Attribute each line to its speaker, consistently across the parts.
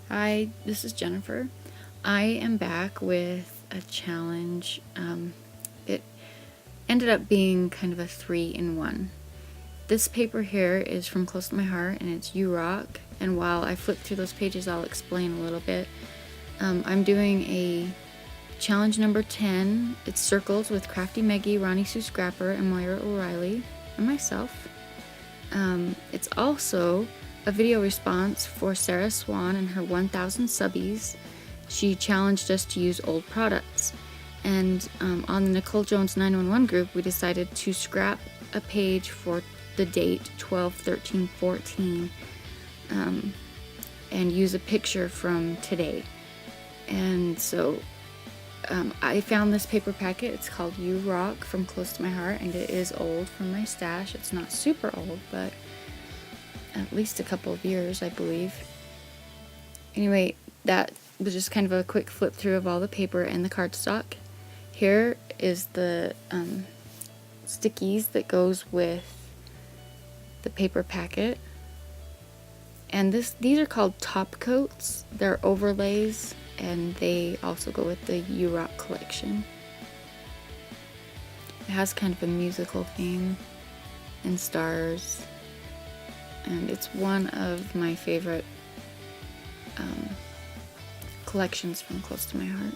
Speaker 1: Hi, this is Jennifer. I am back with a challenge. It ended up being kind of a 3-in-1. This paper here is from Close to My Heart, and it's You Rock. And while I flip through those pages, I'll explain a little bit. I'm doing a challenge number 10. It's circles with Crafty Meggie, Ronnie Sue Scrapper, and Moira O'Reilly, and myself. It's also a video response for Sarah Swan and her 1000 subbies. She challenged us to use old products. And on the Nicole Jones 911 group, we decided to scrap a page for the date 12/13/14 and use a picture from today. And so I found this paper packet. It's called You Rock from Close to My Heart, and it is old from my stash. It's not super old, but at least a couple of years, I believe. Anyway, that was just kind of a quick flip through of all the paper and the cardstock. Here is the stickies that goes with the paper packet. And these are called top coats. They're overlays, and they also go with the You Rock collection. It has kind of a musical theme and stars, and it's one of my favorite collections from Close to My Heart.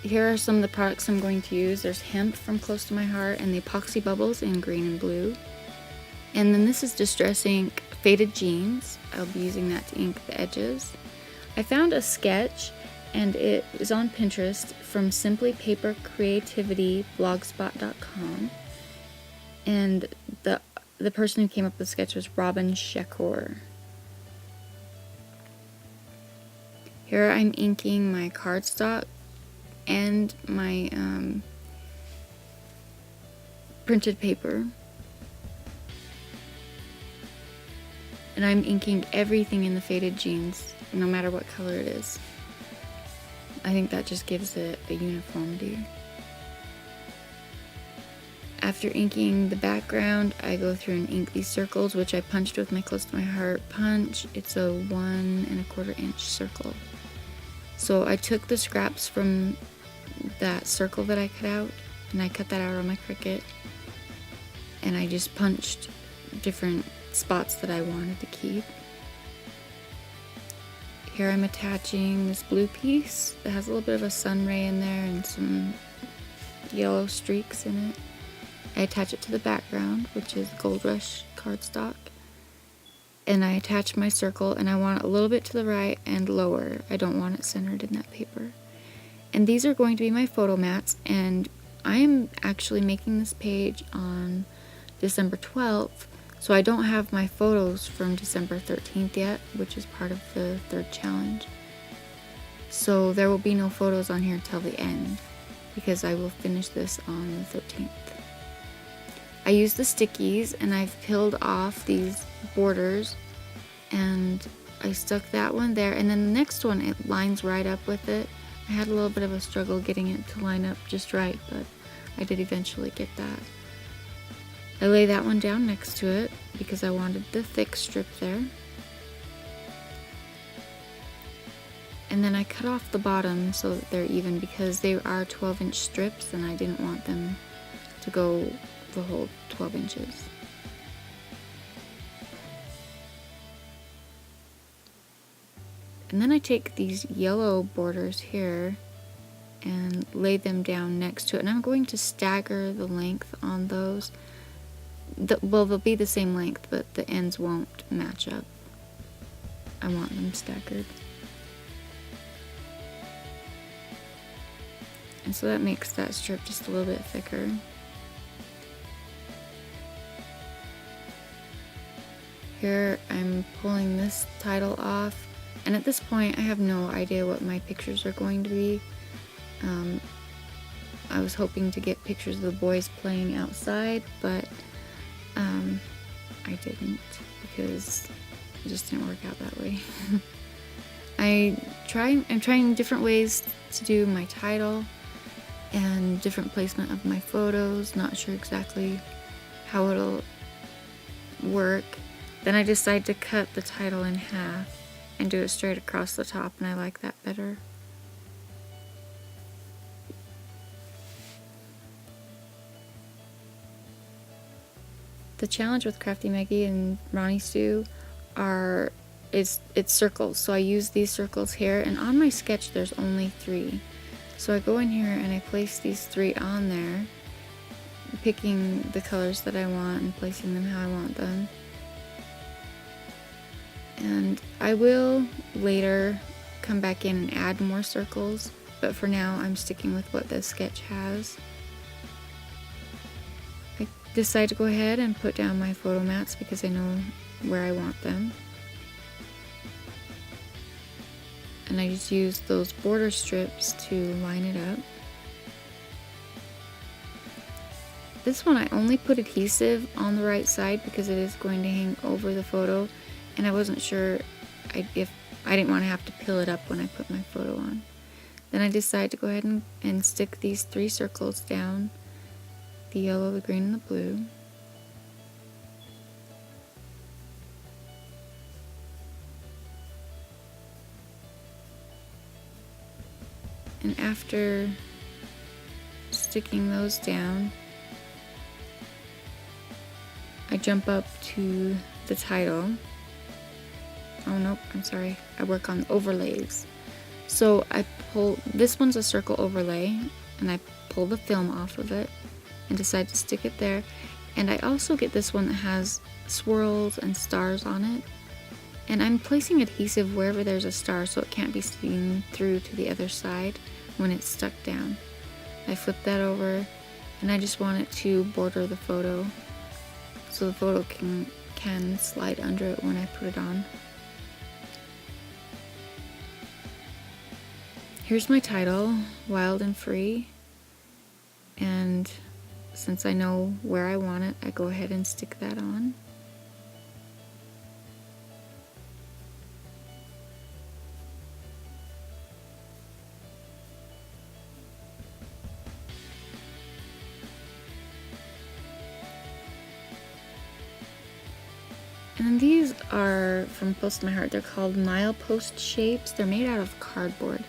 Speaker 1: Here are some of the products I'm going to use. There's hemp from Close to My Heart and the epoxy bubbles in green and blue. And then this is Distress Ink Faded Jeans. I'll be using that to ink the edges. I found a sketch, and it is on Pinterest from Simply Paper Creativity blogspot.com. And the person who came up with the sketch was Robin Shekor. Here I'm inking my cardstock and my printed paper. And I'm inking everything in the faded jeans, no matter what color it is. I think that just gives it a uniformity. After inking the background, I go through and ink these circles, which I punched with my Close to My Heart punch. It's a 1 1/4 inch circle. So I took the scraps from that circle that I cut out, and I cut that out on my Cricut, and I just punched different spots that I wanted to keep. Here I'm attaching this blue piece that has a little bit of a sun ray in there and some yellow streaks in it. I attach it to the background, which is Gold Rush cardstock, and I attach my circle, and I want it a little bit to the right and lower. I don't want it centered in that paper. And these are going to be my photo mats, and I am actually making this page on December 12th, so I don't have my photos from December 13th yet, which is part of the third challenge. So there will be no photos on here till the end, because I will finish this on the 13th. I used the stickies, and I've peeled off these borders, and I stuck that one there, and then the next one, it lines right up with it. I had a little bit of a struggle getting it to line up just right, but I did eventually get that. I lay that one down next to it because I wanted the thick strip there. And then I cut off the bottom so that they're even, because they are 12-inch strips, and I didn't want them to go the whole 12 inches. And then I take these yellow borders here and lay them down next to it. And I'm going to stagger the length on those. Well, they'll be the same length, but the ends won't match up. I want them staggered. And so that makes that strip just a little bit thicker. Here I'm pulling this title off, and at this point I have no idea what my pictures are going to be. I was hoping to get pictures of the boys playing outside, but I didn't, because it just didn't work out that way. I'm trying different ways to do my title. and different placement of my photos. Not sure exactly how it'll work. Then I decided to cut the title in half and do it straight across the top, and I like that better. The challenge with Crafty Maggie and Ronnie Sue it's circles. So I use these circles here, and on my sketch there's only 3. So I go in here and I place these 3 on there, picking the colors that I want and placing them how I want them. And I will later come back in and add more circles, but for now I'm sticking with what the sketch has. I decide to go ahead and put down my photo mats because I know where I want them. And I just use those border strips to line it up. This one I only put adhesive on the right side because it is going to hang over the photo, and I wasn't sure if I didn't want to have to peel it up when I put my photo on. Then I decided to go ahead and stick these 3 circles down, the yellow, the green, and the blue. And after sticking those down, I jump up to the title. Oh nope, I'm sorry. I work on overlays. So I pull, this one's a circle overlay, and I pull the film off of it and decide to stick it there. And I also get this one that has swirls and stars on it. And I'm placing adhesive wherever there's a star so it can't be seen through to the other side when it's stuck down. I flip that over, and I just want it to border the photo so the photo can slide under it when I put it on. Here's my title, Wild and Free, and since I know where I want it, I go ahead and stick that on. And then these are from Close to My Heart. They're called Milepost Shapes. They're made out of cardboard.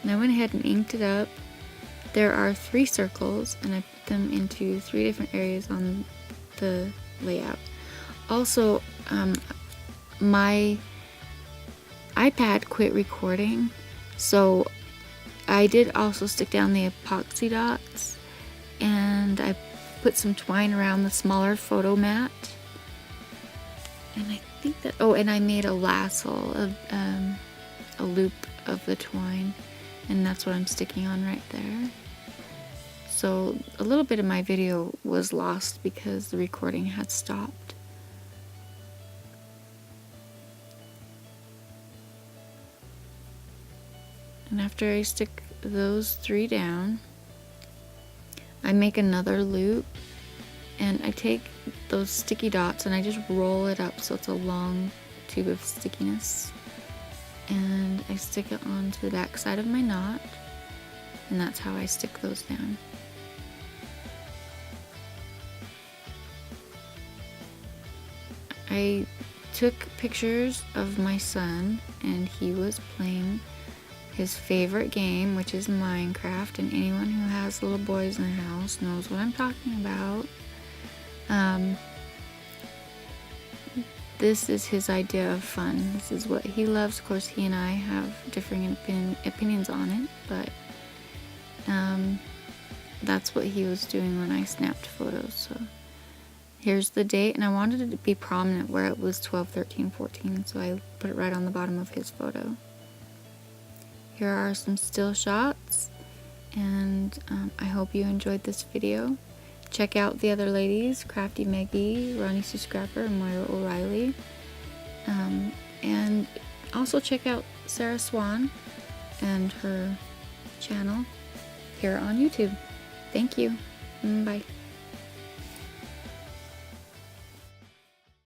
Speaker 1: And I went ahead and inked it up. There are 3 circles, and I put them into 3 different areas on the layout. Also, my iPad quit recording, so I did also stick down the epoxy dots, and I put some twine around the smaller photo mat. And I think that, oh, and I made a lasso, a loop of the twine, and that's what I'm sticking on right there. So a little bit of my video was lost because the recording had stopped. And after I stick those 3 down, I make another loop, and I take those sticky dots and I just roll it up so it's a long tube of stickiness, and I stick it onto the back side of my knot, and that's how I stick those down. I took pictures of my son, and he was playing his favorite game, which is Minecraft, and anyone who has little boys in the house knows what I'm talking about. This is his idea of fun. This is what he loves. Of course, he and I have differing opinions on it, but that's what he was doing when I snapped photos. So here's the date, and I wanted it to be prominent where it was 12/13/14, so I put it right on the bottom of his photo. Here are some still shots, and I hope you enjoyed this video. Check out the other ladies, Crafty Maggie, Ronnie Sue Scrapper, and Moira O'Reilly. And also check out Sarah Swan and her channel here on YouTube. Thank you. Bye.